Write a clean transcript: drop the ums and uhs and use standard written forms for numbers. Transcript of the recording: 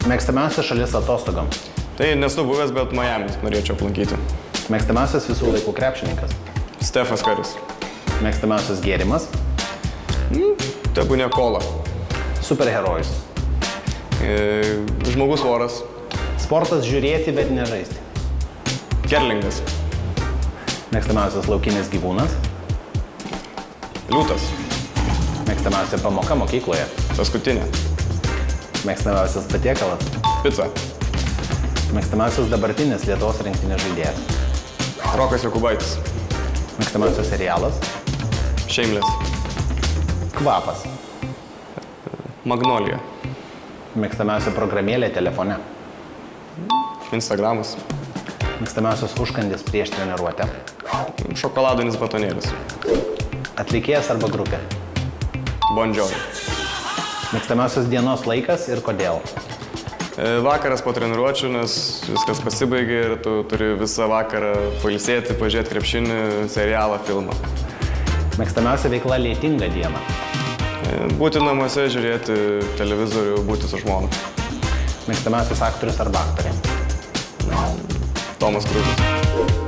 Mėgstamiausia šalis atostogom. Tai nesu buvęs, bet Miami norėčiau aplankyti. Mėgstamiausias visų laikų krepšininkas. Stefas Karis. Mėgstamiausias gėrimas. Tebūnė kola. Superherojus. Žmogus voras. Sportas žiūrėti, bet nežaisti. Kerlingas. Mėgstamiausias laukinis gyvūnas. Liūtas. Mėgstamiausia pamoka mokykloje. Paskutinė. Mėgstamiausias patiekalas. Pica. Mėgstamiausias dabartinis Lietuvos rinktinės žaidėjas. Rokas Jokubaitis. Mėgstamiausias serialas. Shameless. Kvapas. Magnolija. Mėgstamiausia programėlė telefone. Instagramas. Mėgstamiausias užkandis prieš treniruotę. Šokoladinis batonėlis. Atlikėjas arba grupė. Bon Jovi. Mėgstamiausias dienos laikas ir kodėl. Vakaras po treniruočių, nes viskas pasibaigė ir tu turi visą vakarą pailsėti, pažiūrėti krepšinį, serialą, filmą. Mėgstamiausia veikla lietingą dieną. Būti namuose, žiūrėti televizorių, būti su žmona. Mėgstamiausias aktorius arba aktorė. Tomas Kruzas.